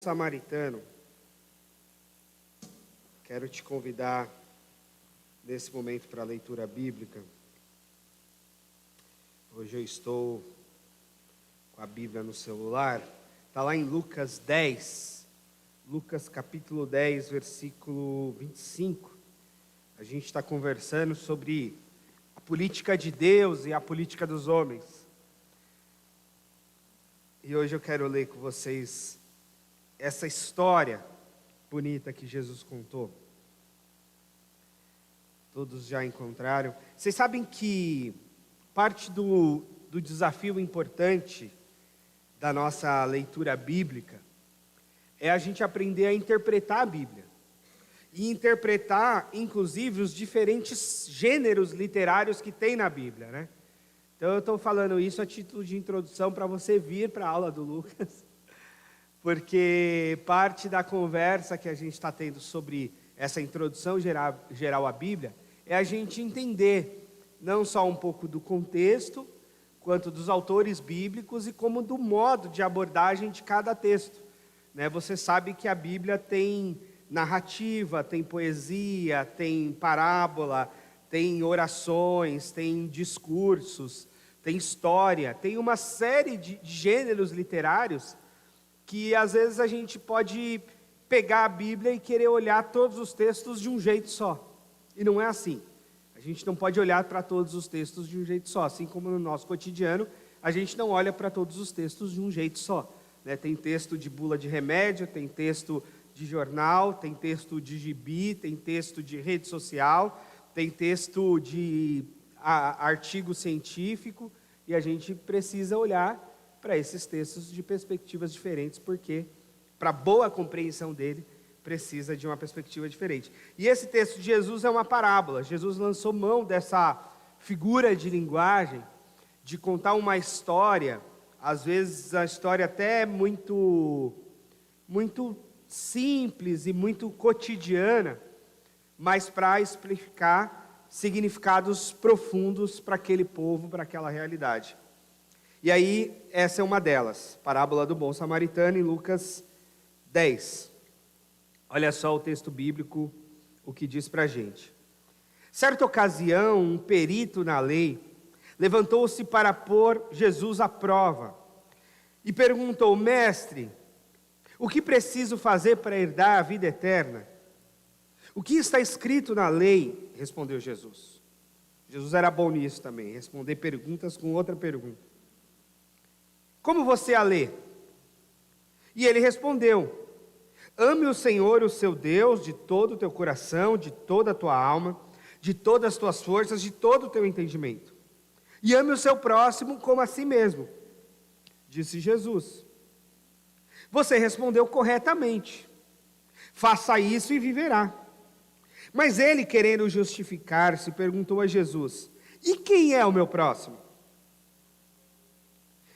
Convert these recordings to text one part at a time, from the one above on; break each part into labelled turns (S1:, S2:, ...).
S1: Samaritano, quero te convidar nesse momento para a leitura bíblica. Hoje eu estou com a Bíblia no celular, está lá em Lucas 10, Lucas capítulo 10, versículo 25. A gente está conversando sobre a política de Deus e a política dos homens. E hoje eu quero ler com vocês essa história bonita que Jesus contou. Todos já encontraram. Vocês sabem que parte do desafio importante da nossa leitura bíblica é a gente aprender a interpretar a Bíblia. E interpretar, inclusive, os diferentes gêneros literários que tem na Bíblia, né? Então eu estou falando isso a título de introdução para você vir para a aula do Lucas, porque parte da conversa que a gente está tendo sobre essa introdução geral à Bíblia é a gente entender não só um pouco do contexto, quanto dos autores bíblicos e como do modo de abordagem de cada texto, né? Você sabe que a Bíblia tem narrativa, tem poesia, tem parábola, tem orações, tem discursos, tem história, tem uma série de gêneros literários que às vezes a gente pode pegar a Bíblia e querer olhar todos os textos de um jeito só. E não é assim. A gente não pode olhar para todos os textos de um jeito só. Assim como no nosso cotidiano, a gente não olha para todos os textos de um jeito só, né? Tem texto de bula de remédio, tem texto de jornal, tem texto de gibi, tem texto de rede social, tem texto de artigo científico, e a gente precisa olhar para esses textos de perspectivas diferentes, porque para boa compreensão dele, precisa de uma perspectiva diferente. E esse texto de Jesus é uma parábola. Jesus lançou mão dessa figura de linguagem, de contar uma história, às vezes a história até muito simples e muito cotidiana, mas para explicar significados profundos para aquele povo, para aquela realidade. E aí, essa é uma delas, parábola do bom samaritano, em Lucas 10. Olha só o texto bíblico, o que diz para a gente. Certa ocasião, um perito na lei levantou-se para pôr Jesus à prova e perguntou: Mestre, o que preciso fazer para herdar a vida eterna? O que está escrito na lei? Respondeu Jesus. Jesus era bom nisso também, responder perguntas com outra pergunta. Como você a lê? E ele respondeu: ame o Senhor, o seu Deus, de todo o teu coração, de toda a tua alma, de todas as tuas forças, de todo o teu entendimento. E ame o seu próximo como a si mesmo. Disse Jesus. Você respondeu corretamente. Faça isso e viverá. Mas ele, querendo justificar-se, perguntou a Jesus: e quem é o meu próximo?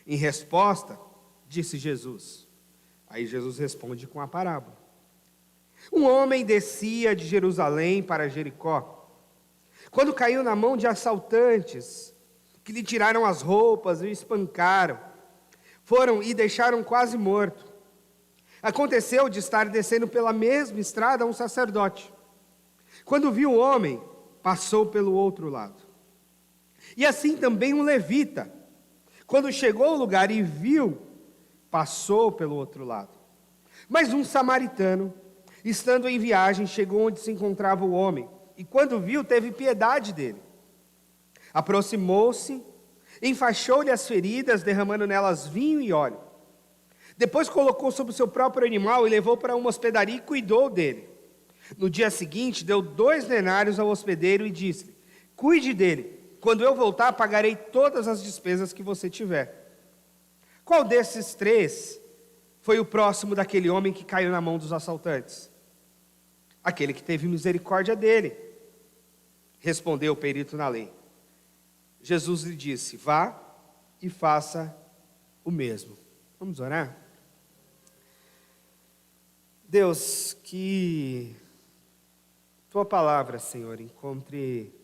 S1: Em resposta, disse Jesus. Aí Jesus responde com a parábola. Um homem descia de Jerusalém para Jericó, quando caiu na mão de assaltantes, que lhe tiraram as roupas e o espancaram. Foram e deixaram quase morto. Aconteceu de estar descendo pela mesma estrada um sacerdote. Quando viu o homem, passou pelo outro lado. E assim também um levita, quando chegou ao lugar e viu, passou pelo outro lado. Mas um samaritano, estando em viagem, chegou onde se encontrava o homem, e quando viu, teve piedade dele. Aproximou-se, enfaixou-lhe as feridas, derramando nelas vinho e óleo. Depois colocou sobre o seu próprio animal e levou para uma hospedaria e cuidou dele. No dia seguinte, deu 2 denários ao hospedeiro e disse: cuide dele, quando eu voltar, pagarei todas as despesas que você tiver. Qual desses 3 foi o próximo daquele homem que caiu na mão dos assaltantes? Aquele que teve misericórdia dele. Respondeu o perito na lei. Jesus lhe disse: vá e faça o mesmo. Vamos orar? Deus, que tua palavra, Senhor, encontre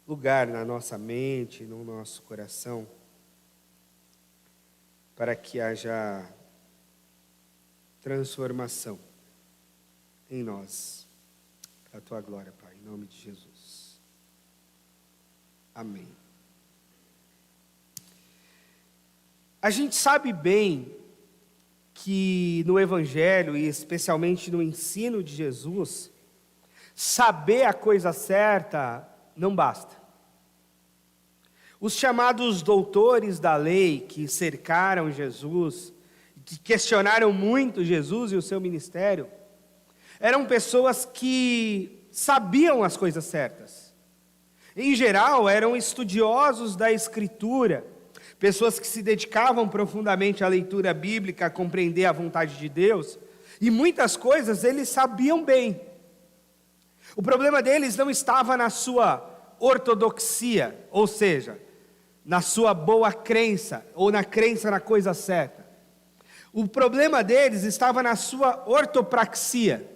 S1: lugar na nossa mente, no nosso coração, para que haja transformação em nós, para a tua glória, Pai, em nome de Jesus. Amém. A gente sabe bem que no Evangelho, e especialmente no ensino de Jesus, saber a coisa certa não basta. Os chamados doutores da lei que cercaram Jesus, que questionaram muito Jesus e o seu ministério, eram pessoas que sabiam as coisas certas. Em geral, eram estudiosos da Escritura, pessoas que se dedicavam profundamente à leitura bíblica, a compreender a vontade de Deus, e muitas coisas eles sabiam bem. O problema deles não estava na sua ortodoxia, ou seja, na sua boa crença, ou na crença na coisa certa. O problema deles estava na sua ortopraxia.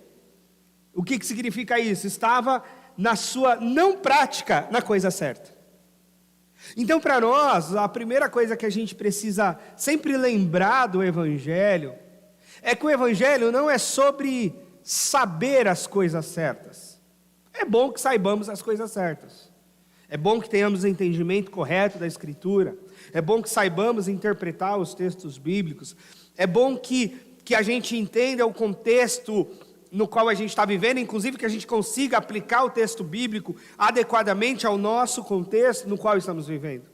S1: O que significa isso? Estava na sua não prática na coisa certa. Então, para nós, a primeira coisa que a gente precisa sempre lembrar do Evangelho é que o Evangelho não é sobre saber as coisas certas. É bom que saibamos as coisas certas. É bom que tenhamos o entendimento correto da Escritura. É bom que saibamos interpretar os textos bíblicos. É bom que a gente entenda o contexto no qual a gente está vivendo, inclusive que a gente consiga aplicar o texto bíblico adequadamente ao nosso contexto no qual estamos vivendo.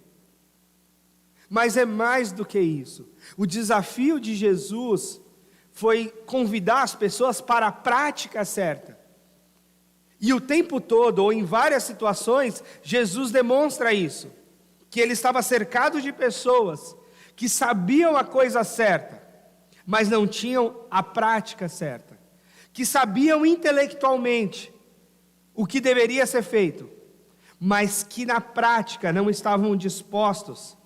S1: Mas é mais do que isso. O desafio de Jesus foi convidar as pessoas para a prática certa. E o tempo todo, ou em várias situações, Jesus demonstra isso. Que ele estava cercado de pessoas que sabiam a coisa certa, mas não tinham a prática certa. Que sabiam intelectualmente o que deveria ser feito, mas que na prática não estavam dispostos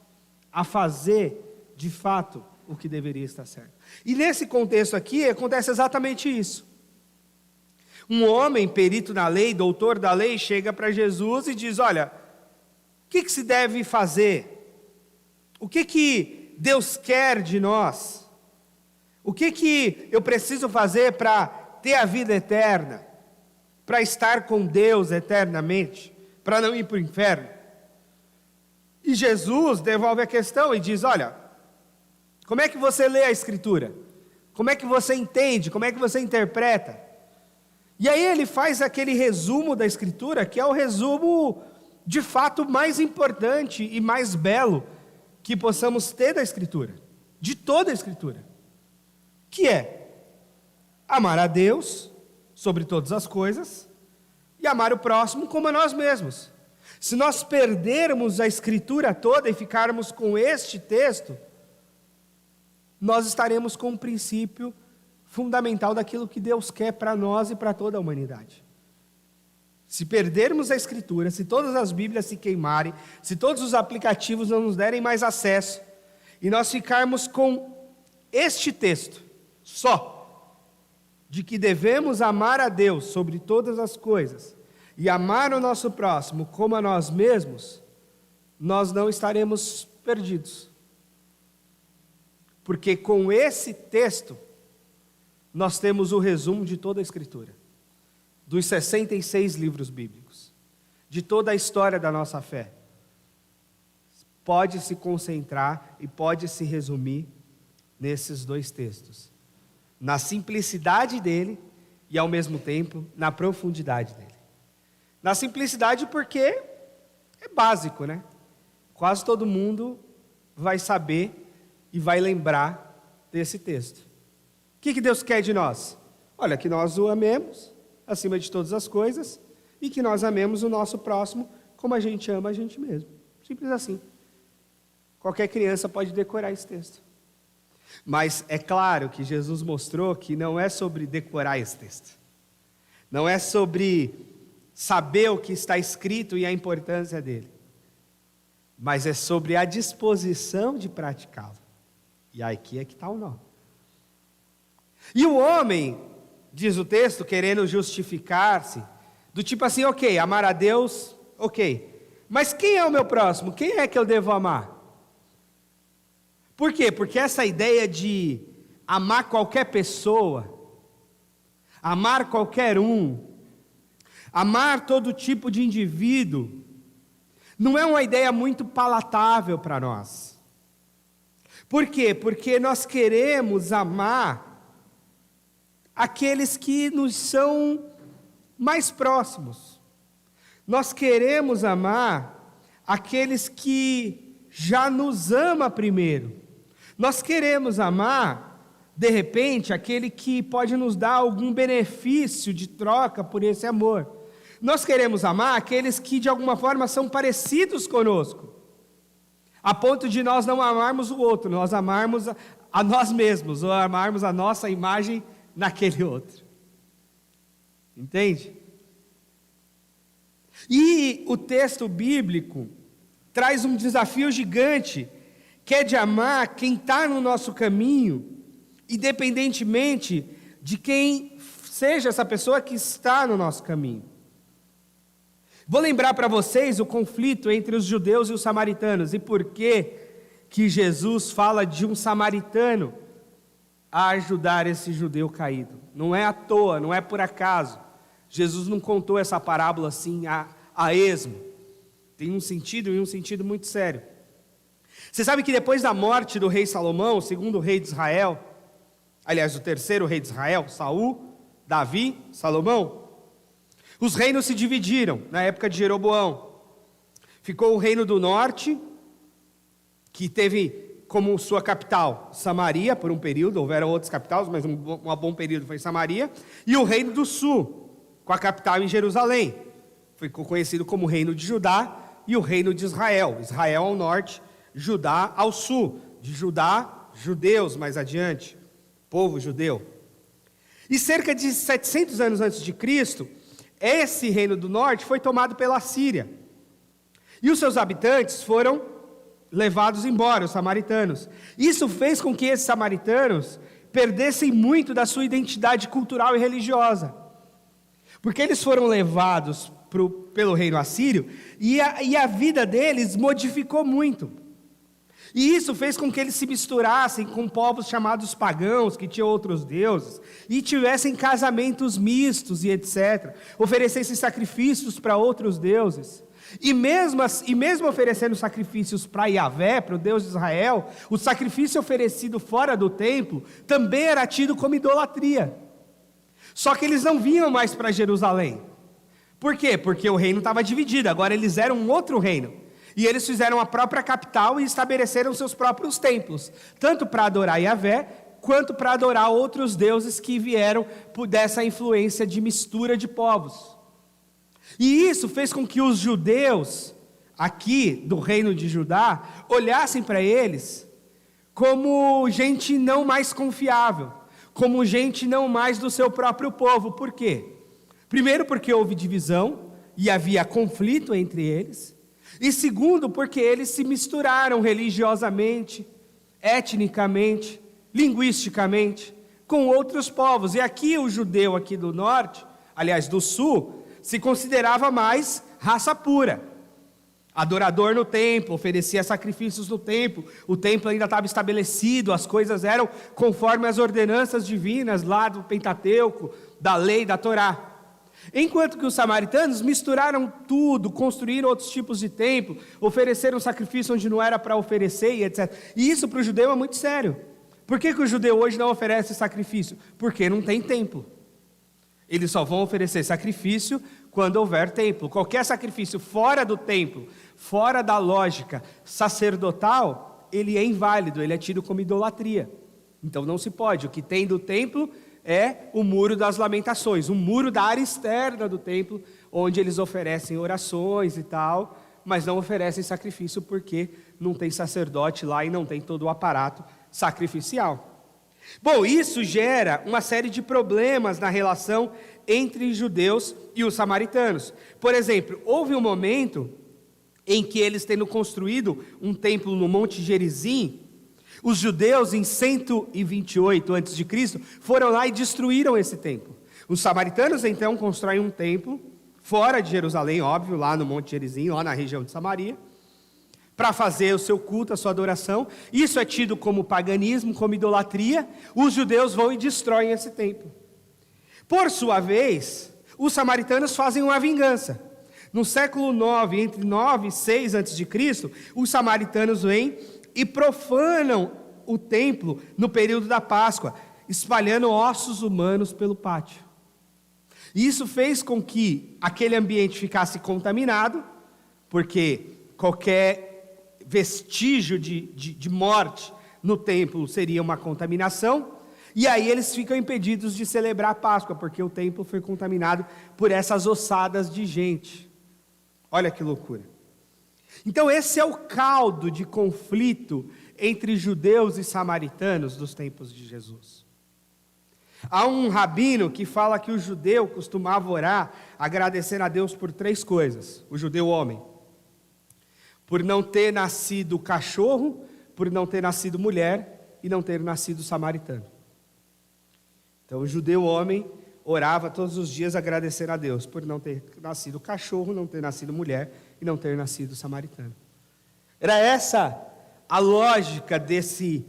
S1: a fazer de fato o que deveria estar certo. E nesse contexto aqui acontece exatamente isso. Um homem perito na lei, doutor da lei, chega para Jesus e diz: olha, o que se deve fazer? O que Deus quer de nós? O que eu preciso fazer para ter a vida eterna? Para estar com Deus eternamente? Para não ir para o inferno? E Jesus devolve a questão e diz: olha, como é que você lê a Escritura? Como é que você entende? Como é que você interpreta? E aí ele faz aquele resumo da Escritura, que é o resumo de fato mais importante e mais belo que possamos ter da Escritura, de toda a Escritura, que é amar a Deus sobre todas as coisas e amar o próximo como a nós mesmos. Se nós perdermos a Escritura toda e ficarmos com este texto, nós estaremos com um princípio fundamental daquilo que Deus quer para nós e para toda a humanidade. Se perdermos a Escritura, se todas as Bíblias se queimarem, se todos os aplicativos não nos derem mais acesso, e nós ficarmos com este texto só, de que devemos amar a Deus sobre todas as coisas, e amar o nosso próximo como a nós mesmos, nós não estaremos perdidos. Porque com esse texto, nós temos o resumo de toda a Escritura, dos 66 livros bíblicos, de toda a história da nossa fé. Pode se concentrar e pode se resumir nesses dois textos, na simplicidade dele e ao mesmo tempo na profundidade dele. Na simplicidade porque é básico, né? Quase todo mundo vai saber e vai lembrar desse texto. O que Deus quer de nós? Olha, que nós o amemos acima de todas as coisas e que nós amemos o nosso próximo como a gente ama a gente mesmo. Simples assim. Qualquer criança pode decorar esse texto. Mas é claro que Jesus mostrou que não é sobre decorar esse texto. Não é sobre saber o que está escrito e a importância dele. Mas é sobre a disposição de praticá-lo. E aqui é que está o nó. E o homem, diz o texto, querendo justificar-se, do tipo assim, ok, amar a Deus, ok. Mas quem é o meu próximo? Quem é que eu devo amar? Por quê? Porque essa ideia de amar qualquer pessoa, amar qualquer um, amar todo tipo de indivíduo, não é uma ideia muito palatável para nós. Por quê? Porque nós queremos amar aqueles que nos são mais próximos. Nós queremos amar aqueles que já nos ama primeiro. Nós queremos amar, de repente, aquele que pode nos dar algum benefício de troca por esse amor. Nós queremos amar aqueles que de alguma forma são parecidos conosco, a ponto de nós não amarmos o outro, nós amarmos a nós mesmos, ou amarmos a nossa imagem naquele outro. Entende? E o texto bíblico traz um desafio gigante, que é de amar quem está no nosso caminho, independentemente de quem seja essa pessoa que está no nosso caminho. Vou lembrar para vocês o conflito entre os judeus e os samaritanos, e por que Jesus fala de um samaritano a ajudar esse judeu caído. Não é à toa, não é por acaso. Jesus não contou essa parábola assim a esmo. Tem um sentido, e um sentido muito sério. Você sabe que depois da morte do rei Salomão, o segundo rei de Israel, aliás, o terceiro rei de Israel, Saul, Davi, Salomão, os reinos se dividiram na época de Jeroboão. Ficou o reino do norte, que teve como sua capital Samaria por um período, houveram outras capitais, mas um bom período foi Samaria, e o reino do sul, com a capital em Jerusalém. Ficou conhecido como o reino de Judá e o reino de Israel. Israel ao norte, Judá ao sul. De Judá, judeus mais adiante, povo judeu. E cerca de 700 anos antes de Cristo, esse reino do norte foi tomado pela Síria. E os seus habitantes foram levados embora, os samaritanos. Isso fez com que esses samaritanos perdessem muito da sua identidade cultural e religiosa. Porque eles foram levados pelo reino assírio e a vida deles modificou muito. E isso fez com que eles se misturassem com povos chamados pagãos, que tinham outros deuses, e tivessem casamentos mistos e etc. Oferecessem sacrifícios para outros deuses. E mesmo oferecendo sacrifícios para Yahvé, para o Deus de Israel, o sacrifício oferecido fora do templo também era tido como idolatria. Só que eles não vinham mais para Jerusalém. Por quê? Porque o reino estava dividido, agora eles eram um outro reino. E eles fizeram a própria capital e estabeleceram seus próprios templos, tanto para adorar Yahvé, quanto para adorar outros deuses que vieram dessa influência de mistura de povos. E isso fez com que os judeus, aqui do reino de Judá, olhassem para eles como gente não mais confiável, como gente não mais do seu próprio povo. Por quê? Primeiro, porque houve divisão e havia conflito entre eles. E segundo, porque eles se misturaram religiosamente, etnicamente, linguisticamente, com outros povos. E aqui o judeu aqui do norte, aliás do sul, se considerava mais raça pura. Adorador no templo, oferecia sacrifícios no templo, o templo ainda estava estabelecido, as coisas eram conforme as ordenanças divinas lá do Pentateuco, da lei da Torá. Enquanto que os samaritanos misturaram tudo, construíram outros tipos de templo, ofereceram sacrifício onde não era para oferecer e etc. E isso para o judeu é muito sério. Por que o judeu hoje não oferece sacrifício? Porque não tem templo. Eles só vão oferecer sacrifício quando houver templo. Qualquer sacrifício fora do templo, fora da lógica sacerdotal, ele é inválido, ele é tido como idolatria. Então não se pode. O que tem do templo é o muro das lamentações, um muro da área externa do templo, onde eles oferecem orações e tal, mas não oferecem sacrifício porque não tem sacerdote lá e não tem todo o aparato sacrificial. Bom, isso gera uma série de problemas na relação entre judeus e os samaritanos. Por exemplo, houve um momento em que eles, tendo construído um templo no Monte Gerizim, os judeus, em 128 a.C., foram lá e destruíram esse templo. Os samaritanos, então, constroem um templo, fora de Jerusalém, óbvio, lá no Monte Gerizim, lá na região de Samaria, para fazer o seu culto, a sua adoração. Isso é tido como paganismo, como idolatria. Os judeus vão e destroem esse templo. Por sua vez, os samaritanos fazem uma vingança. No século 9, entre 9 e 6 a.C., os samaritanos vêm e profanam o templo no período da Páscoa, espalhando ossos humanos pelo pátio. E isso fez com que aquele ambiente ficasse contaminado, porque qualquer vestígio de morte no templo seria uma contaminação, e aí eles ficam impedidos de celebrar a Páscoa, porque o templo foi contaminado por essas ossadas de gente. Olha que loucura. Então esse é o caldo de conflito entre judeus e samaritanos dos tempos de Jesus. Há um rabino que fala que o judeu costumava orar, agradecendo a Deus por 3 coisas, o judeu homem: por não ter nascido cachorro, por não ter nascido mulher e não ter nascido samaritano. Então o judeu homem orava todos os dias agradecendo a Deus por não ter nascido cachorro, não ter nascido mulher e não ter nascido samaritano. Era essa a lógica desse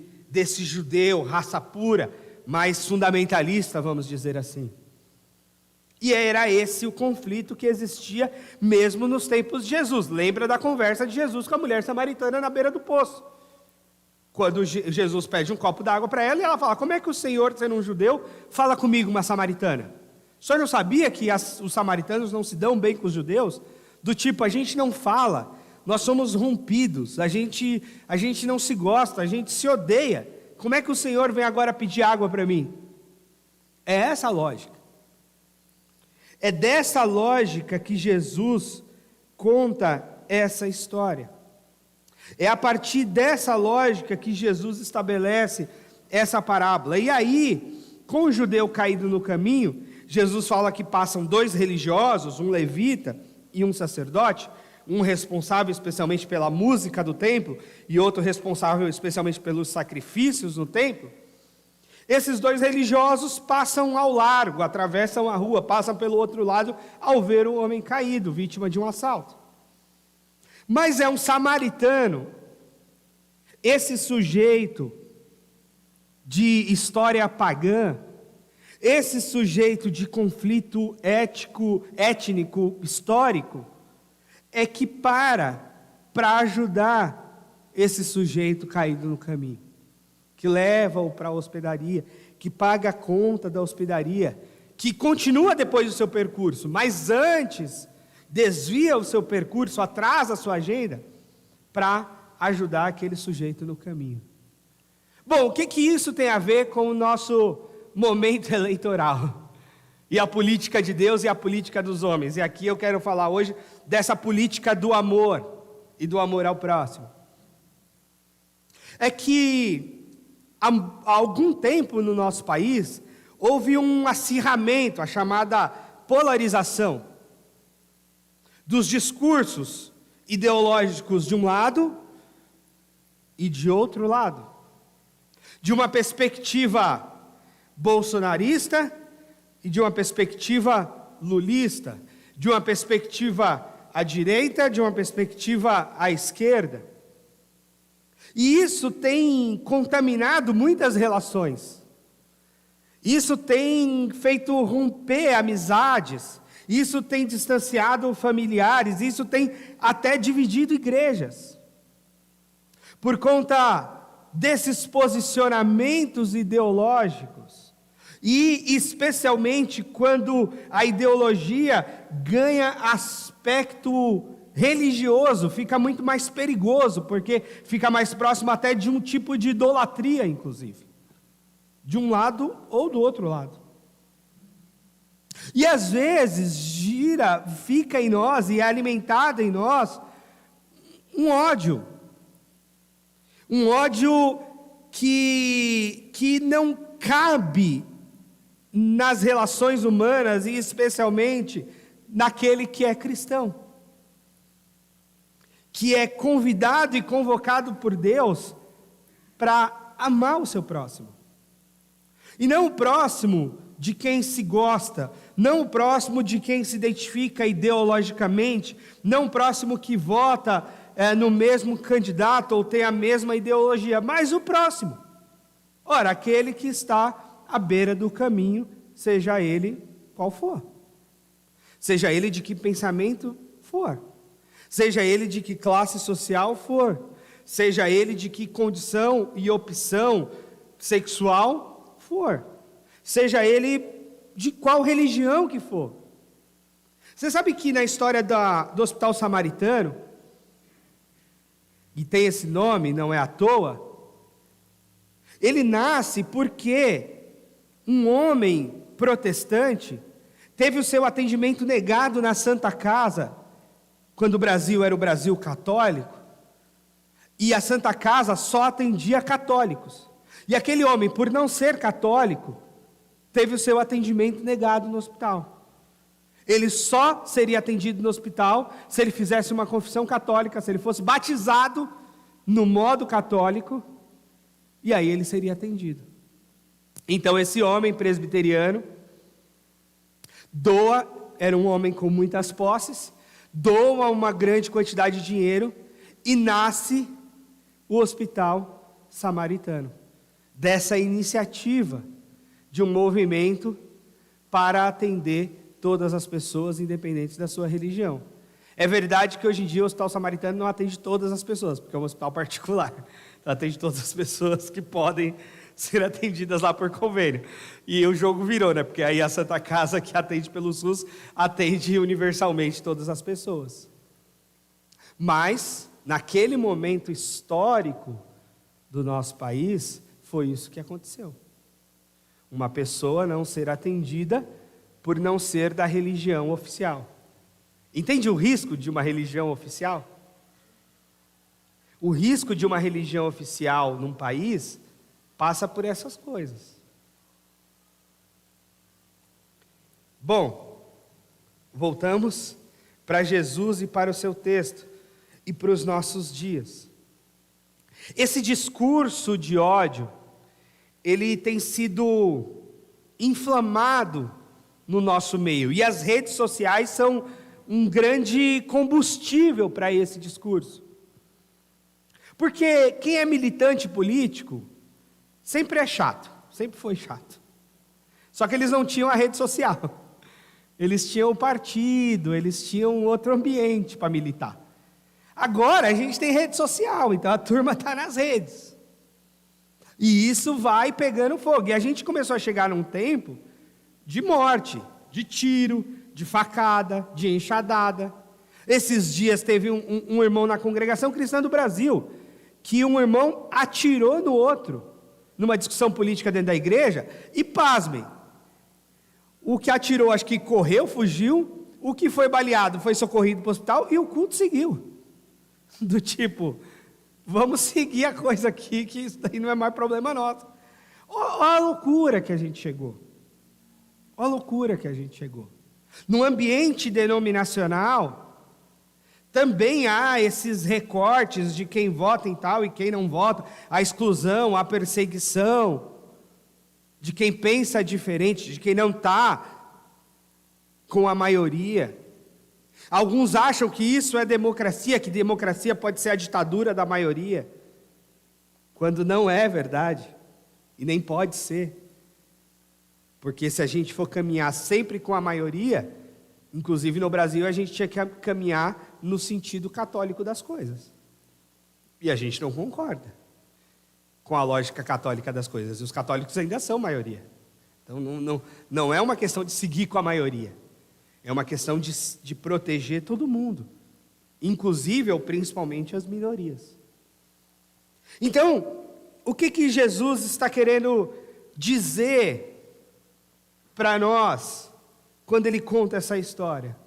S1: judeu, raça pura, mais fundamentalista, vamos dizer assim. E era esse o conflito que existia mesmo nos tempos de Jesus. Lembra da conversa de Jesus com a mulher samaritana na beira do poço? Quando Jesus pede um copo d'água para ela, e ela fala: como é que o Senhor, sendo um judeu, fala comigo, uma samaritana? O senhor não sabia que os samaritanos não se dão bem com os judeus? Do tipo, a gente não fala, nós somos rompidos, a gente não se gosta, a gente se odeia. Como é que o Senhor vem agora pedir água para mim? É essa a lógica. É dessa lógica que Jesus conta essa história. É a partir dessa lógica que Jesus estabelece essa parábola. E aí, com o judeu caído no caminho, Jesus fala que passam 2 religiosos, um levita e um sacerdote, um responsável especialmente pela música do templo e outro responsável especialmente pelos sacrifícios no templo. Esses 2 religiosos passam ao largo, atravessam a rua, passam pelo outro lado ao ver o homem caído, vítima de um assalto. Mas é um samaritano, esse sujeito de história pagã, esse sujeito de conflito étnico, histórico, é que para ajudar esse sujeito caído no caminho, que leva-o para a hospedaria, que paga a conta da hospedaria, que continua depois do seu percurso, mas antes desvia o seu percurso, atrasa a sua agenda, para ajudar aquele sujeito no caminho. Bom, o que isso tem a ver com o nosso momento eleitoral? E a política de Deus e a política dos homens. E aqui eu quero falar hoje dessa política do amor e do amor ao próximo. É que há algum tempo no nosso país houve um acirramento, a chamada polarização dos discursos ideológicos de um lado e de outro lado. De uma perspectiva bolsonarista e de uma perspectiva lulista, de uma perspectiva à direita, de uma perspectiva à esquerda. E isso tem contaminado muitas relações. Isso tem feito romper amizades. Isso tem distanciado familiares. Isso tem até dividido igrejas. Por conta desses posicionamentos ideológicos. E especialmente quando a ideologia ganha aspecto religioso, fica muito mais perigoso, porque fica mais próximo até de um tipo de idolatria, inclusive. De um lado ou do outro lado. E às vezes fica em nós e é alimentado em nós um ódio. Um ódio que não cabe nas relações humanas e especialmente naquele que é cristão. Que é convidado e convocado por Deus para amar o seu próximo. E não o próximo de quem se gosta, não o próximo de quem se identifica ideologicamente, não o próximo que vota no mesmo candidato ou tem a mesma ideologia, mas o próximo. Ora, aquele que está à beira do caminho, seja ele qual for. Seja ele de que pensamento for. Seja ele de que classe social for. Seja ele de que condição e opção sexual for. Seja ele de qual religião que for. Você sabe que na história do Hospital Samaritano, e tem esse nome, não é à toa, ele nasce porque um homem protestante teve o seu atendimento negado na Santa Casa, quando o Brasil era o Brasil católico, e a Santa Casa só atendia católicos. E aquele homem, por não ser católico, teve o seu atendimento negado no hospital. Ele só seria atendido no hospital se ele fizesse uma confissão católica, se ele fosse batizado no modo católico, e aí ele seria atendido. Então esse homem presbiteriano era um homem com muitas posses, doa uma grande quantidade de dinheiro e nasce o Hospital Samaritano, dessa iniciativa de um movimento para atender todas as pessoas, independentes da sua religião. É verdade que hoje em dia o Hospital Samaritano não atende todas as pessoas, porque é um hospital particular, então atende todas as pessoas que podem ser atendidas lá por convênio. E o jogo virou, né? Porque aí a Santa Casa, que atende pelo SUS, atende universalmente todas as pessoas. Mas, naquele momento histórico do nosso país, foi isso que aconteceu. Uma pessoa não ser atendida por não ser da religião oficial. Entende o risco de uma religião oficial? O risco de uma religião oficial num país passa por essas coisas. Bom, voltamos para Jesus e para o seu texto e para os nossos dias. Esse discurso de ódio, ele tem sido inflamado no nosso meio, e as redes sociais são um grande combustível para esse discurso. Porque quem é militante político sempre é chato, sempre foi chato. Só que eles não tinham a rede social. Eles tinham o partido, eles tinham outro ambiente para militar. Agora a gente tem rede social, então a turma está nas redes. E isso vai pegando fogo. E a gente começou a chegar num tempo de morte, de tiro, de facada, de enxadada. Esses dias teve um irmão na congregação cristã do Brasil, que um irmão atirou no outro, numa discussão política dentro da igreja, e pasmem, o que atirou acho que correu, fugiu, o que foi baleado foi socorrido para o hospital, e o culto seguiu. Do tipo, vamos seguir a coisa aqui, que isso daí não é mais problema nosso. Olha a loucura que a gente chegou. Olha a loucura que a gente chegou. No ambiente denominacional, também há esses recortes de quem vota em tal e quem não vota, a exclusão, a perseguição, de quem pensa diferente, de quem não está com a maioria. Alguns acham que isso é democracia, que democracia pode ser a ditadura da maioria, quando não é verdade, e nem pode ser. Porque se a gente for caminhar sempre com a maioria, inclusive no Brasil, a gente tinha que caminhar no sentido católico das coisas. E a gente não concorda com a lógica católica das coisas. E os católicos ainda são maioria. Então não é uma questão de seguir com a maioria. É uma questão de proteger todo mundo. Inclusive, ou principalmente, as minorias. Então, o que Jesus está querendo dizer para nós, quando ele conta essa história?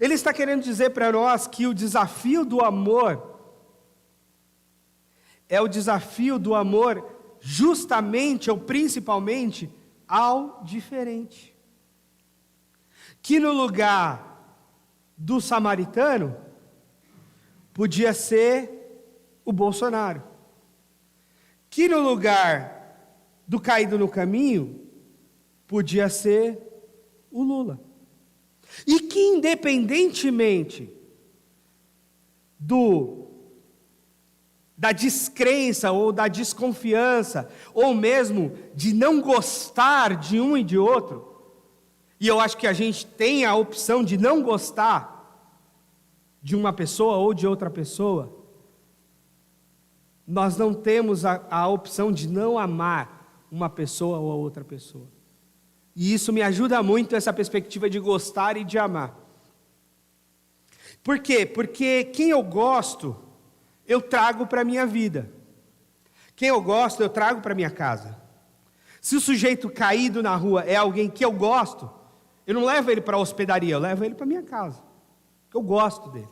S1: Ele está querendo dizer para nós que o desafio do amor é o desafio do amor justamente ou principalmente ao diferente. Que no lugar do samaritano podia ser o Bolsonaro. Que no lugar do caído no caminho podia ser o Lula. E que independentemente da descrença ou da desconfiança, ou mesmo de não gostar de um e de outro, e eu acho que a gente tem a opção de não gostar de uma pessoa ou de outra pessoa, nós não temos a opção de não amar uma pessoa ou a outra pessoa. E isso me ajuda muito, essa perspectiva de gostar e de amar. Por quê? Porque quem eu gosto, eu trago para a minha vida. Quem eu gosto, eu trago para a minha casa. Se o sujeito caído na rua é alguém que eu gosto, eu não levo ele para a hospedaria, eu levo ele para a minha casa. Porque eu gosto dele.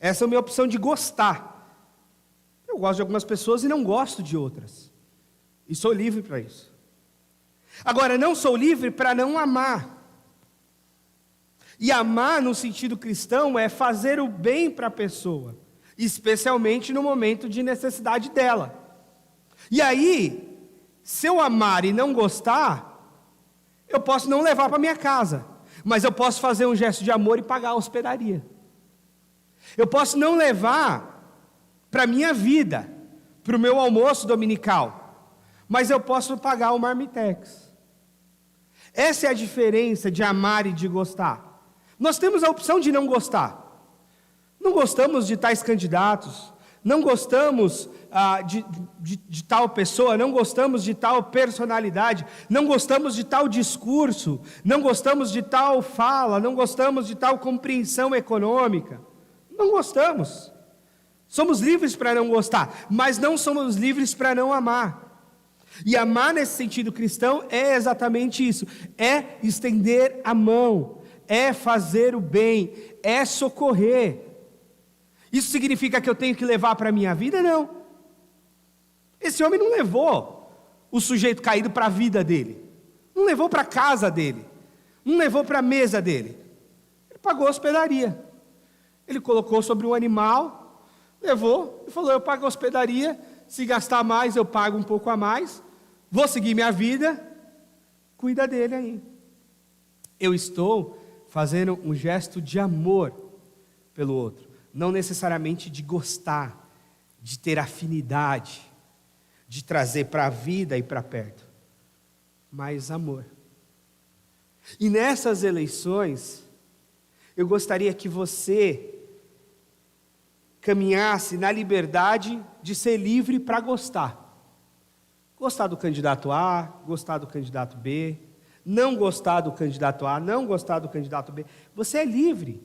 S1: Essa é a minha opção de gostar. Eu gosto de algumas pessoas e não gosto de outras. E sou livre para isso. Agora, não sou livre para não amar. E amar, no sentido cristão, é fazer o bem para a pessoa, especialmente no momento de necessidade dela. E aí, se eu amar e não gostar, eu posso não levar para minha casa, mas eu posso fazer um gesto de amor e pagar a hospedaria. Eu posso não levar para a minha vida, para o meu almoço dominical, mas eu posso pagar o marmitex. Essa é a diferença de amar e de gostar. Nós temos a opção de não gostar. Não gostamos de tais candidatos, não gostamos de tal pessoa, não gostamos de tal personalidade, não gostamos de tal discurso, não gostamos de tal fala, não gostamos de tal compreensão econômica. Não gostamos. Somos livres para não gostar, mas não somos livres para não amar. E amar nesse sentido cristão é exatamente isso, é estender a mão, é fazer o bem, é socorrer. Isso significa que eu tenho que levar para a minha vida? Não. Esse homem não levou o sujeito caído para a vida dele, não levou para a casa dele, não levou para a mesa dele. Ele pagou a hospedaria. Ele colocou sobre um animal, levou e falou: eu pago a hospedaria, se gastar mais eu pago um pouco a mais, vou seguir minha vida, cuida dele aí. Eu estou fazendo um gesto de amor pelo outro, não necessariamente de gostar, de ter afinidade, de trazer para a vida e para perto, mas amor. E nessas eleições, eu gostaria que você caminhasse na liberdade de ser livre para gostar. Gostar do candidato A, gostar do candidato B, não gostar do candidato A, não gostar do candidato B. Você é livre.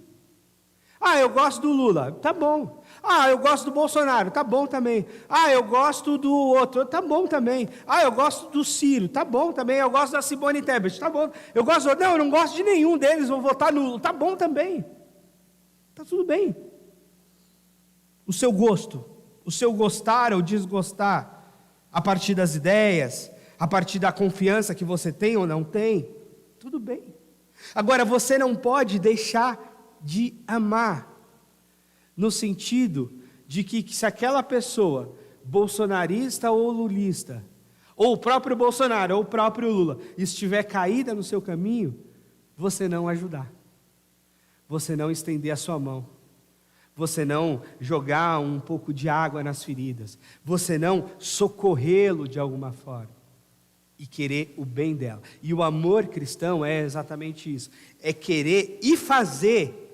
S1: Ah, eu gosto do Lula, tá bom. Ah, eu gosto do Bolsonaro, tá bom também. Ah, eu gosto do outro, tá bom também. Ah, eu gosto do Ciro, tá bom também. Eu gosto da Simone Tebet, tá bom. Não, eu não gosto de nenhum deles, vou votar no Lula, tá bom também. Tá tudo bem. O seu gosto, o seu gostar ou desgostar, a partir das ideias, a partir da confiança que você tem ou não tem, tudo bem. Agora, você não pode deixar de amar, no sentido de que se aquela pessoa, bolsonarista ou lulista, ou o próprio Bolsonaro ou o próprio Lula, estiver caída no seu caminho, você não ajudar, você não estender a sua mão, você não jogar um pouco de água nas feridas, você não socorrê-lo de alguma forma, e querer o bem dela. E o amor cristão é exatamente isso, é querer e fazer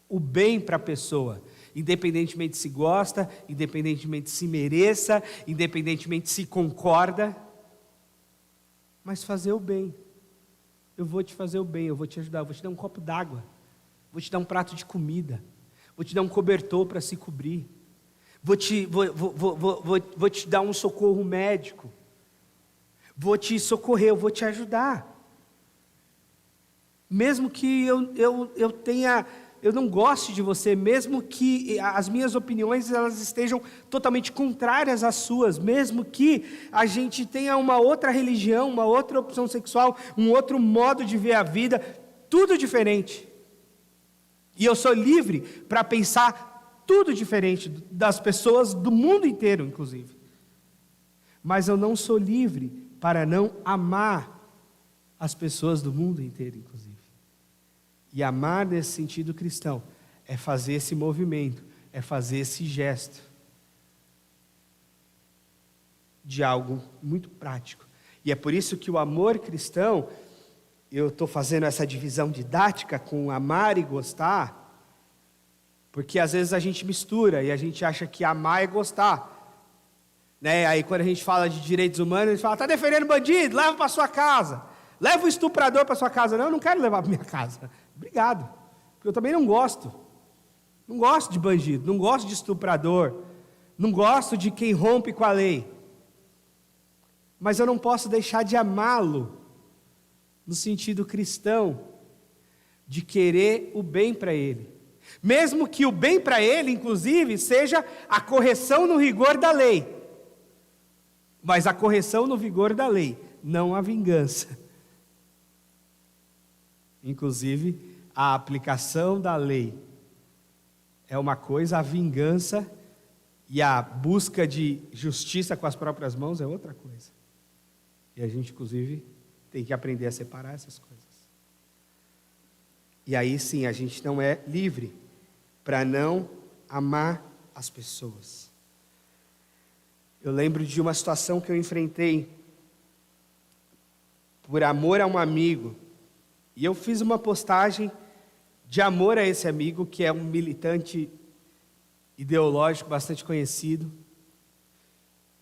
S1: o bem para a pessoa, independentemente se gosta, independentemente se mereça, independentemente se concorda, mas fazer o bem. Eu vou te fazer o bem, eu vou te ajudar, eu vou te dar um copo d'água, vou te dar um prato de comida, vou te dar um cobertor para se cobrir, vou te dar um socorro médico, vou te socorrer, eu vou te ajudar. Mesmo que eu não goste de você, mesmo que as minhas opiniões elas estejam totalmente contrárias às suas, mesmo que a gente tenha uma outra religião, uma outra opção sexual, um outro modo de ver a vida, tudo diferente. E eu sou livre para pensar tudo diferente das pessoas do mundo inteiro, inclusive. Mas eu não sou livre para não amar as pessoas do mundo inteiro, inclusive. E amar nesse sentido cristão é fazer esse movimento, é fazer esse gesto de algo muito prático. E é por isso que o amor cristão, eu estou fazendo essa divisão didática com amar e gostar, porque às vezes a gente mistura e a gente acha que amar é gostar. Né? Aí quando a gente fala de direitos humanos, a gente fala, está defendendo bandido, leva para sua casa. Leva o estuprador para sua casa. Não, eu não quero levar para minha casa. Obrigado. Porque eu também não gosto. Não gosto de bandido, não gosto de estuprador, não gosto de quem rompe com a lei. Mas eu não posso deixar de amá-lo, no sentido cristão, de querer o bem para ele. Mesmo que o bem para ele, inclusive, seja a correção no rigor da lei. Mas a correção no vigor da lei, não a vingança. Inclusive, a aplicação da lei é uma coisa, a vingança e a busca de justiça com as próprias mãos é outra coisa. E a gente, inclusive, tem que aprender a separar essas coisas. E aí sim, a gente não é livre para não amar as pessoas. Eu lembro de uma situação que eu enfrentei por amor a um amigo. E eu fiz uma postagem de amor a esse amigo, que é um militante ideológico bastante conhecido.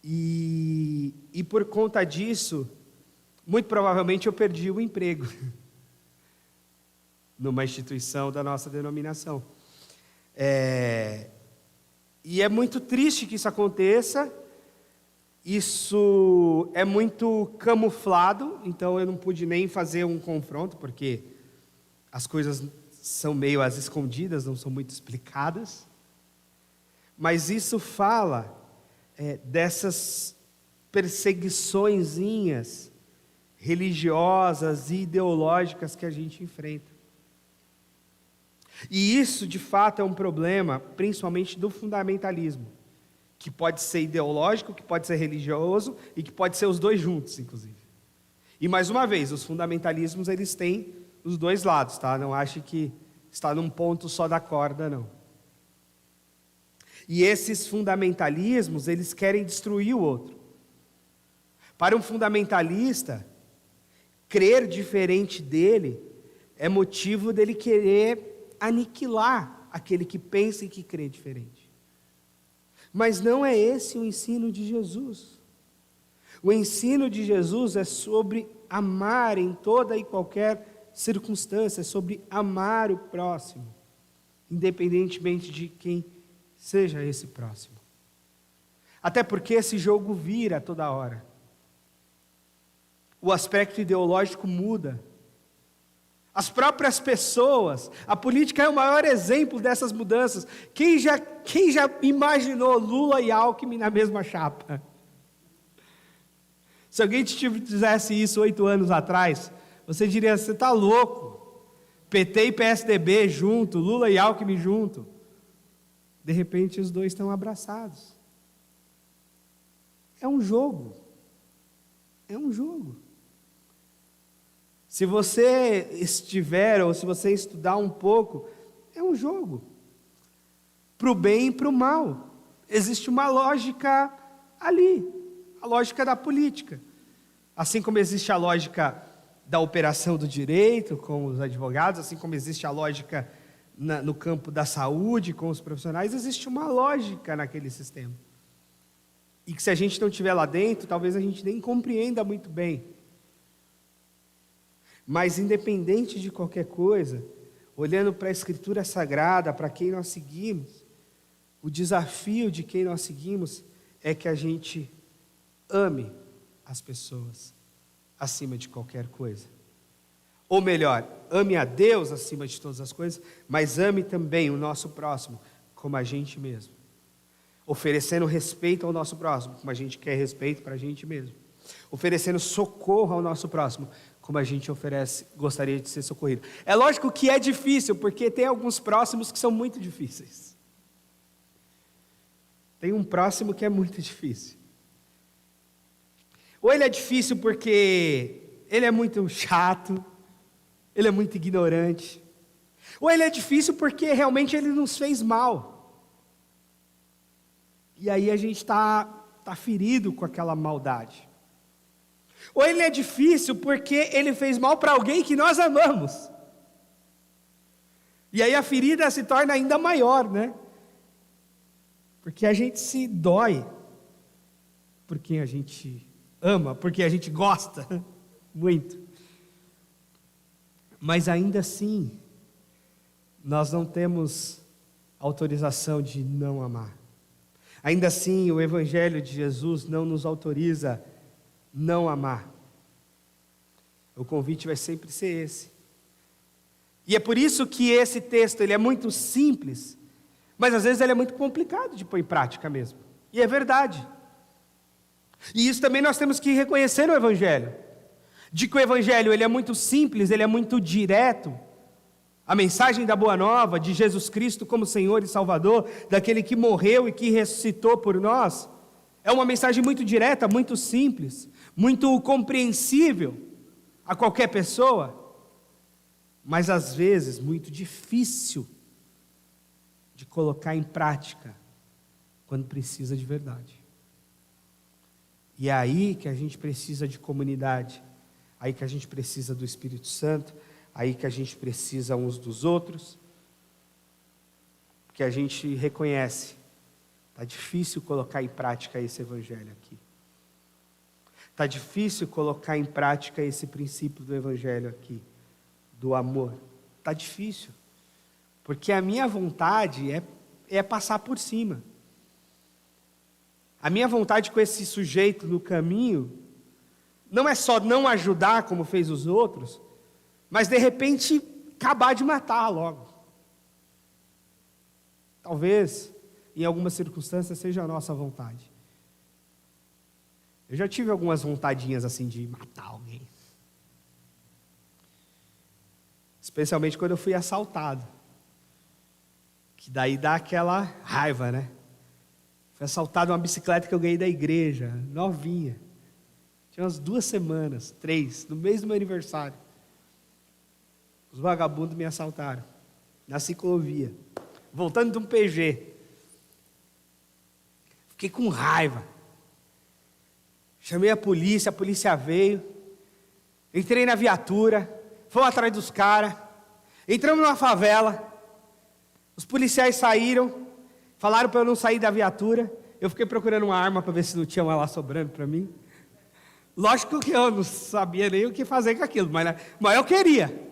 S1: E por conta disso, muito provavelmente eu perdi o emprego numa instituição da nossa denominação. E é muito triste que isso aconteça. Isso é muito camuflado, então eu não pude nem fazer um confronto, porque as coisas são meio às escondidas, não são muito explicadas. Mas isso fala dessas perseguiçõezinhas religiosas e ideológicas que a gente enfrenta. E isso, de fato, é um problema, principalmente do fundamentalismo, que pode ser ideológico, que pode ser religioso e que pode ser os dois juntos, inclusive. E, mais uma vez, os fundamentalismos, eles têm os dois lados, tá? Não ache que está num ponto só da corda, não. E esses fundamentalismos, eles querem destruir o outro. Para um fundamentalista, crer diferente dele é motivo dele querer aniquilar aquele que pensa e que crê diferente. Mas não é esse o ensino de Jesus. O ensino de Jesus é sobre amar em toda e qualquer circunstância, é sobre amar o próximo, independentemente de quem seja esse próximo. Até porque esse jogo vira toda hora. O aspecto ideológico muda. As próprias pessoas, a política é o maior exemplo dessas mudanças. Quem já imaginou Lula e Alckmin na mesma chapa? Se alguém te fizesse isso 8 anos atrás, você diria, você está louco. PT e PSDB junto, Lula e Alckmin junto. De repente os dois estão abraçados. É um jogo. É um jogo. Se você estiver, ou se você estudar um pouco, é um jogo. Para o bem e para o mal. Existe uma lógica ali, a lógica da política. Assim como existe a lógica da operação do direito com os advogados, assim como existe a lógica no campo da saúde com os profissionais, existe uma lógica naquele sistema. E que se a gente não estiver lá dentro, talvez a gente nem compreenda muito bem. Mas independente de qualquer coisa, olhando para a Escritura Sagrada, para quem nós seguimos, o desafio de quem nós seguimos é que a gente ame as pessoas acima de qualquer coisa. Ou melhor, ame a Deus acima de todas as coisas, mas ame também o nosso próximo como a gente mesmo. Oferecendo respeito ao nosso próximo, como a gente quer respeito para a gente mesmo. Oferecendo socorro ao nosso próximo, como a gente gostaria de ser socorrido. É lógico que é difícil, porque tem alguns próximos que são muito difíceis. Tem um próximo que é muito difícil. Ou ele é difícil porque ele é muito chato, ele é muito ignorante, Ou ele é difícil porque realmente ele nos fez mal. E aí a gente está ferido com aquela maldade. Ou ele é difícil porque ele fez mal para alguém que nós amamos. E aí a ferida se torna ainda maior, né? Porque a gente se dói por quem a gente ama, porque a gente gosta muito. Mas ainda assim, nós não temos autorização de não amar. Ainda assim, o Evangelho de Jesus não nos autoriza não amar. O convite vai sempre ser esse. E é por isso que esse texto ele é muito simples, mas às vezes ele é muito complicado de pôr em prática mesmo. E é verdade. E isso também nós temos que reconhecer no Evangelho. De que o Evangelho ele é muito simples, ele é muito direto. A mensagem da Boa Nova, de Jesus Cristo como Senhor e Salvador, daquele que morreu e que ressuscitou por nós, é uma mensagem muito direta, muito simples, muito compreensível a qualquer pessoa, mas às vezes muito difícil de colocar em prática quando precisa de verdade. E é aí que a gente precisa de comunidade, aí que a gente precisa do Espírito Santo, aí que a gente precisa uns dos outros, porque a gente reconhece, está difícil colocar em prática esse Evangelho aqui. Está difícil colocar em prática esse princípio do Evangelho aqui, do amor. Está difícil, porque a minha vontade é passar por cima. A minha vontade com esse sujeito no caminho, não é só não ajudar como fez os outros, mas de repente acabar de matar logo. Talvez, em algumas circunstâncias, seja a nossa vontade. Eu já tive algumas vontadinhas assim de matar alguém. Especialmente quando eu fui assaltado. Que daí dá aquela raiva, né? Fui assaltado uma bicicleta que eu ganhei da igreja, novinha. Tinha umas 2 semanas, 3, no mês do meu aniversário. Os vagabundos me assaltaram, na ciclovia, voltando de um PG. Fiquei com raiva. Chamei a polícia veio. Entrei na viatura, fomos atrás dos caras. Entramos numa favela. Os policiais saíram, falaram para eu não sair da viatura. Eu fiquei procurando uma arma para ver se não tinha uma lá sobrando para mim. Lógico que eu não sabia nem o que fazer com aquilo, mas eu queria.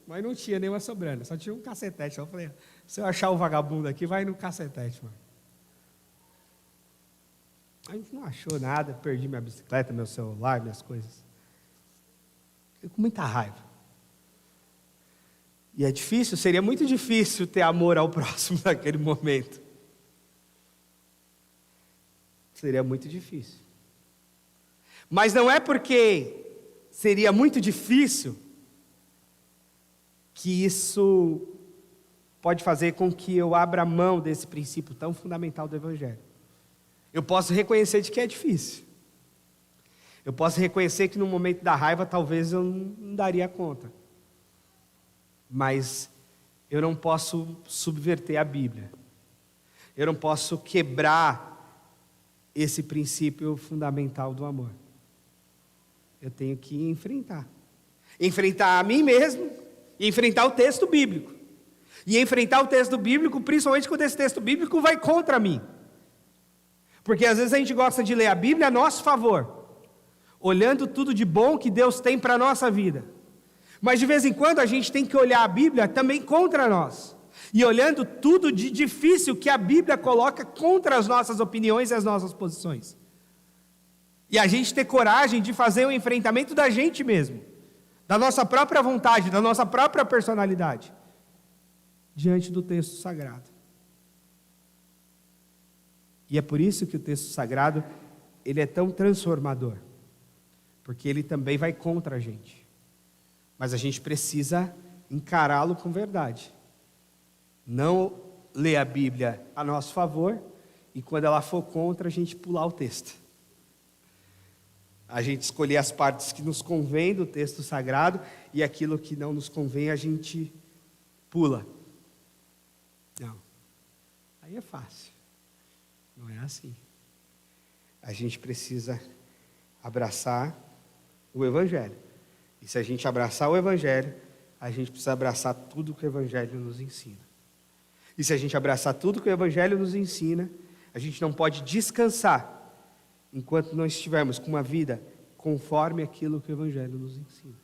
S1: Mas não tinha nenhuma sobrando, só tinha um cacetete. Eu falei, se eu achar o vagabundo aqui, vai no cacetete, mano. A gente não achou nada, perdi minha bicicleta, meu celular, minhas coisas. Fiquei com muita raiva. E é difícil, seria muito difícil ter amor ao próximo naquele momento. Seria muito difícil. Mas não é porque seria muito difícil que isso pode fazer com que eu abra mão desse princípio tão fundamental do Evangelho. Eu posso reconhecer de que é difícil. Eu posso reconhecer que no momento da raiva talvez eu não daria conta. Mas eu não posso subverter a Bíblia. Eu não posso quebrar esse princípio fundamental do amor. Eu tenho que enfrentar. Enfrentar a mim mesmo e enfrentar o texto bíblico. E enfrentar o texto bíblico, principalmente quando esse texto bíblico vai contra mim. Porque às vezes a gente gosta de ler a Bíblia a nosso favor, olhando tudo de bom que Deus tem para a nossa vida. Mas de vez em quando a gente tem que olhar a Bíblia também contra nós. E olhando tudo de difícil que a Bíblia coloca contra as nossas opiniões e as nossas posições. E a gente ter coragem de fazer o enfrentamento da gente mesmo, da nossa própria vontade, da nossa própria personalidade, diante do texto sagrado. E é por isso que o texto sagrado, ele é tão transformador, porque ele também vai contra a gente. Mas a gente precisa encará-lo com verdade. Não ler a Bíblia a nosso favor, e quando ela for contra, a gente pular o texto. A gente escolher as partes que nos convém do texto sagrado, e aquilo que não nos convém, a gente pula. Não. Aí é fácil. Não é assim. A gente precisa abraçar o Evangelho. E se a gente abraçar o Evangelho, a gente precisa abraçar tudo que o Evangelho nos ensina. E se a gente abraçar tudo que o Evangelho nos ensina, a gente não pode descansar enquanto não estivermos com uma vida conforme aquilo que o Evangelho nos ensina.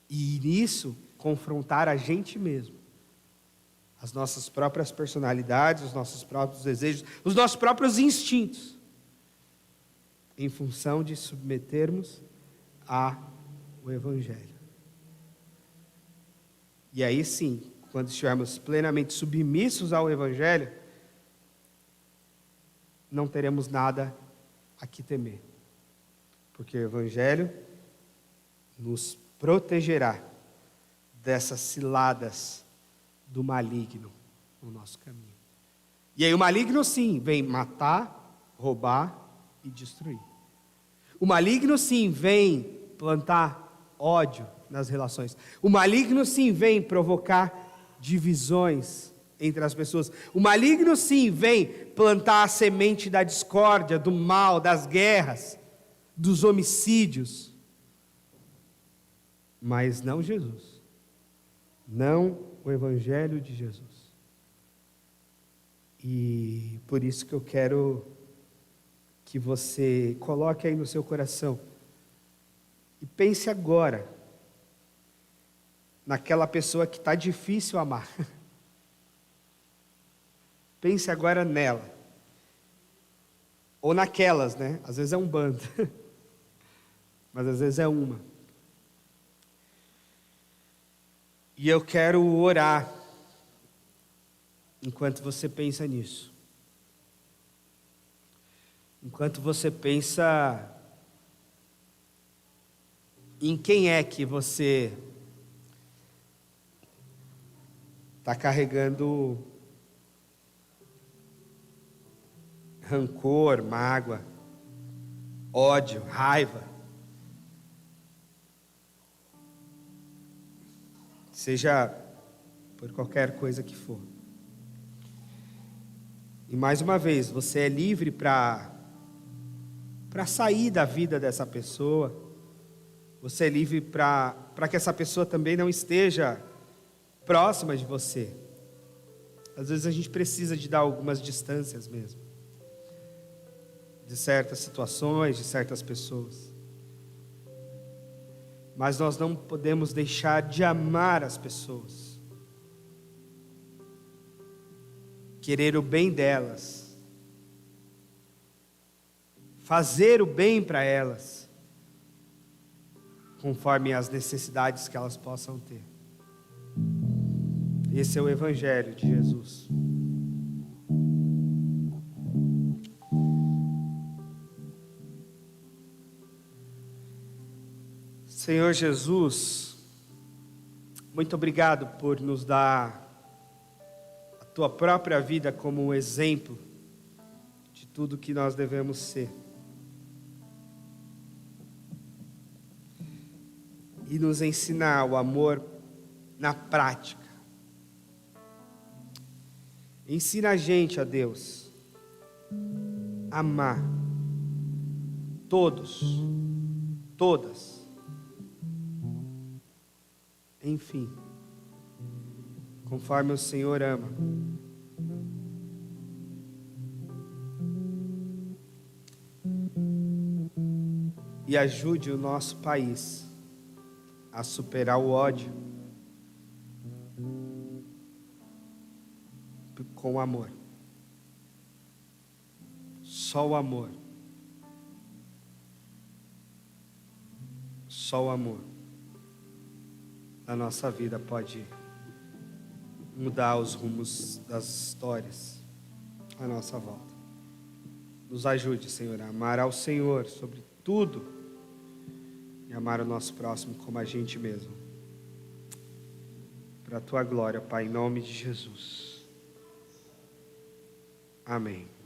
S1: E nisso, confrontar a gente mesmo, as nossas próprias personalidades, os nossos próprios desejos, os nossos próprios instintos, em função de submetermos ao Evangelho. E aí sim, quando estivermos plenamente submissos ao Evangelho, não teremos nada a que temer. Porque o Evangelho nos protegerá dessas ciladas do maligno no nosso caminho. E aí o maligno sim, vem matar, roubar e destruir. O maligno sim, vem plantar ódio nas relações. O maligno sim, vem provocar divisões entre as pessoas. O maligno sim, vem plantar a semente da discórdia, do mal, das guerras, dos homicídios. Mas não Jesus. Não o Evangelho de Jesus. E por isso que eu quero que você coloque aí no seu coração e pense agora naquela pessoa que está difícil amar. Pense agora nela. Ou naquelas, né? Às vezes é um bando. Mas às vezes é uma. E eu quero orar enquanto você pensa nisso. Enquanto você pensa em quem é que você está carregando rancor, mágoa, ódio, raiva. Seja por qualquer coisa que for. E mais uma vez, você é livre para sair da vida dessa pessoa. Você é livre para que essa pessoa também não esteja próxima de você. Às vezes a gente precisa de dar algumas distâncias mesmo. De certas situações, de certas pessoas. Mas nós não podemos deixar de amar as pessoas. Querer o bem delas. Fazer o bem para elas. Conforme as necessidades que elas possam ter. Esse é o Evangelho de Jesus. Senhor Jesus, muito obrigado por nos dar a Tua própria vida como um exemplo de tudo que nós devemos ser. E nos ensinar o amor na prática. Ensina a gente, ó Deus, a amar todos, todas. Enfim, conforme o Senhor ama. E ajude o nosso país a superar o ódio com o amor. Só o amor. Só o amor na nossa vida pode mudar os rumos das histórias à nossa volta. Nos ajude, Senhor, a amar ao Senhor sobre tudo e amar o nosso próximo como a gente mesmo. Para a Tua glória, Pai, em nome de Jesus. Amém.